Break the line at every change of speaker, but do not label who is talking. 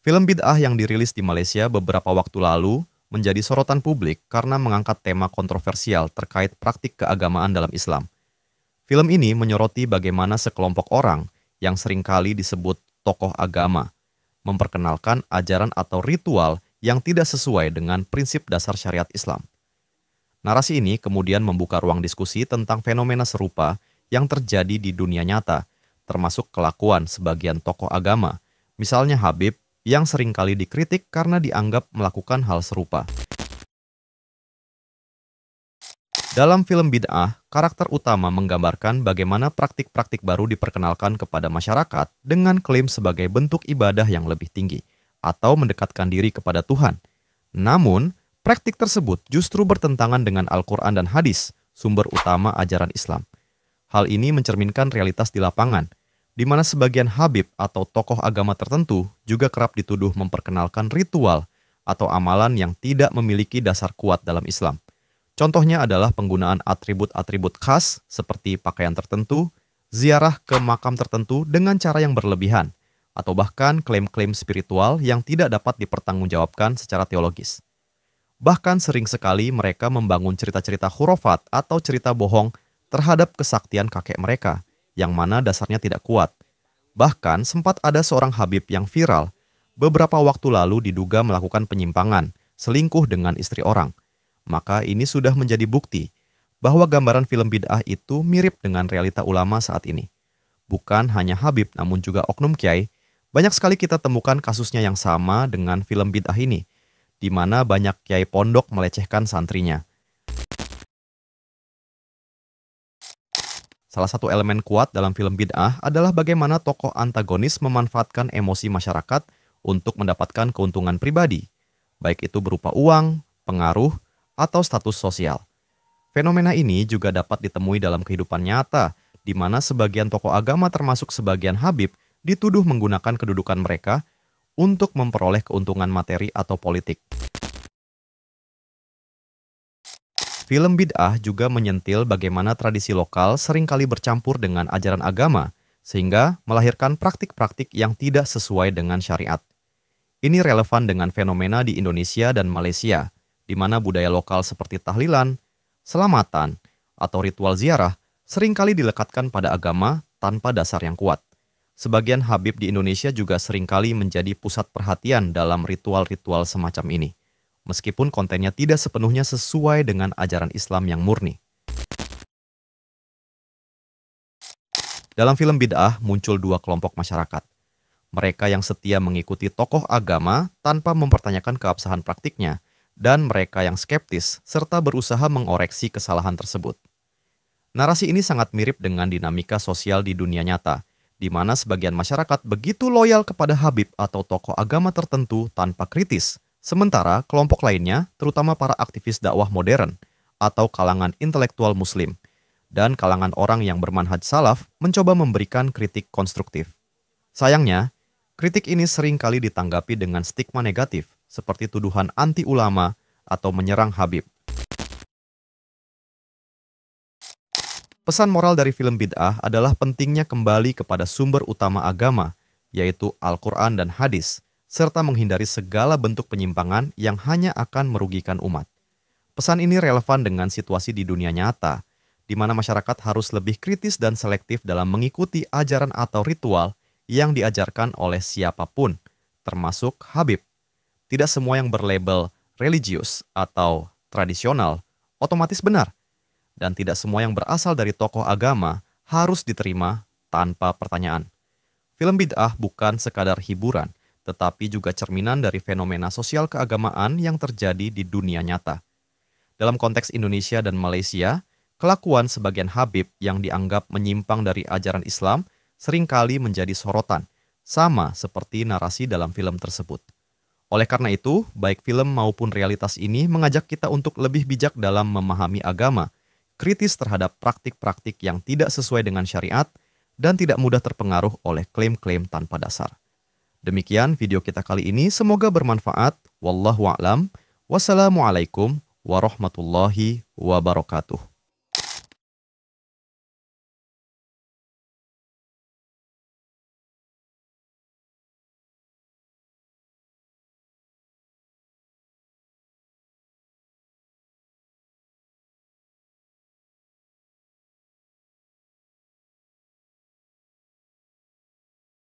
Film bid'ah yang dirilis di Malaysia beberapa waktu lalu menjadi sorotan publik karena mengangkat tema kontroversial terkait praktik keagamaan dalam Islam. Film ini menyoroti bagaimana sekelompok orang yang seringkali disebut tokoh agama memperkenalkan ajaran atau ritual yang tidak sesuai dengan prinsip dasar syariat Islam. Narasi ini kemudian membuka ruang diskusi tentang fenomena serupa yang terjadi di dunia nyata, termasuk kelakuan sebagian tokoh agama, misalnya Habib, yang seringkali dikritik karena dianggap melakukan hal serupa. Dalam film bid'ah, karakter utama menggambarkan bagaimana praktik-praktik baru diperkenalkan kepada masyarakat dengan klaim sebagai bentuk ibadah yang lebih tinggi atau mendekatkan diri kepada Tuhan. Namun, praktik tersebut justru bertentangan dengan Al-Quran dan hadis, sumber utama ajaran Islam. Hal ini mencerminkan realitas di lapangan, di mana sebagian Habib atau tokoh agama tertentu juga kerap dituduh memperkenalkan ritual atau amalan yang tidak memiliki dasar kuat dalam Islam. Contohnya adalah penggunaan atribut-atribut khas seperti pakaian tertentu, ziarah ke makam tertentu dengan cara yang berlebihan, atau bahkan klaim-klaim spiritual yang tidak dapat dipertanggungjawabkan secara teologis. Bahkan sering sekali mereka membangun cerita-cerita khurafat atau cerita bohong terhadap kesaktian kakek mereka, yang mana dasarnya tidak kuat. Bahkan sempat ada seorang Habib yang viral, beberapa waktu lalu diduga melakukan penyimpangan, selingkuh dengan istri orang. Maka ini sudah menjadi bukti bahwa gambaran film bid'ah itu mirip dengan realita ulama saat ini. Bukan hanya Habib namun juga oknum kiai, banyak sekali kita temukan kasusnya yang sama dengan film bid'ah ini, di mana banyak kiai pondok melecehkan santrinya. Salah satu elemen kuat dalam film bid'ah adalah bagaimana tokoh antagonis memanfaatkan emosi masyarakat untuk mendapatkan keuntungan pribadi, baik itu berupa uang, pengaruh, atau status sosial. Fenomena ini juga dapat ditemui dalam kehidupan nyata, di mana sebagian tokoh agama termasuk sebagian Habib dituduh menggunakan kedudukan mereka untuk memperoleh keuntungan materi atau politik. Film bid'ah juga menyentil bagaimana tradisi lokal seringkali bercampur dengan ajaran agama, sehingga melahirkan praktik-praktik yang tidak sesuai dengan syariat. Ini relevan dengan fenomena di Indonesia dan Malaysia, di mana budaya lokal seperti tahlilan, selamatan, atau ritual ziarah seringkali dilekatkan pada agama tanpa dasar yang kuat. Sebagian Habib di Indonesia juga seringkali menjadi pusat perhatian dalam ritual-ritual semacam ini, meskipun kontennya tidak sepenuhnya sesuai dengan ajaran Islam yang murni. Dalam film bid'ah muncul dua kelompok masyarakat. Mereka yang setia mengikuti tokoh agama tanpa mempertanyakan keabsahan praktiknya, dan mereka yang skeptis serta berusaha mengoreksi kesalahan tersebut. Narasi ini sangat mirip dengan dinamika sosial di dunia nyata, di mana sebagian masyarakat begitu loyal kepada Habib atau tokoh agama tertentu tanpa kritis, sementara kelompok lainnya, terutama para aktivis dakwah modern atau kalangan intelektual muslim, dan kalangan orang yang bermanhaj salaf mencoba memberikan kritik konstruktif. Sayangnya, kritik ini seringkali ditanggapi dengan stigma negatif, seperti tuduhan anti-ulama atau menyerang Habib. Pesan moral dari film bid'ah adalah pentingnya kembali kepada sumber utama agama, yaitu Al-Quran dan hadis, serta menghindari segala bentuk penyimpangan yang hanya akan merugikan umat. Pesan ini relevan dengan situasi di dunia nyata, di mana masyarakat harus lebih kritis dan selektif dalam mengikuti ajaran atau ritual yang diajarkan oleh siapapun, termasuk Habib. Tidak semua yang berlabel religius atau tradisional otomatis benar, dan tidak semua yang berasal dari tokoh agama harus diterima tanpa pertanyaan. Film bid'ah bukan sekadar hiburan, tetapi juga cerminan dari fenomena sosial keagamaan yang terjadi di dunia nyata. Dalam konteks Indonesia dan Malaysia, kelakuan sebagian Habib yang dianggap menyimpang dari ajaran Islam seringkali menjadi sorotan, sama seperti narasi dalam film tersebut. Oleh karena itu, baik film maupun realitas ini mengajak kita untuk lebih bijak dalam memahami agama, kritis terhadap praktik-praktik yang tidak sesuai dengan syariat, dan tidak mudah terpengaruh oleh klaim-klaim tanpa dasar. Demikian video kita kali ini, semoga bermanfaat. Wallahu a'lam. Wassalamualaikum warahmatullahi wabarakatuh.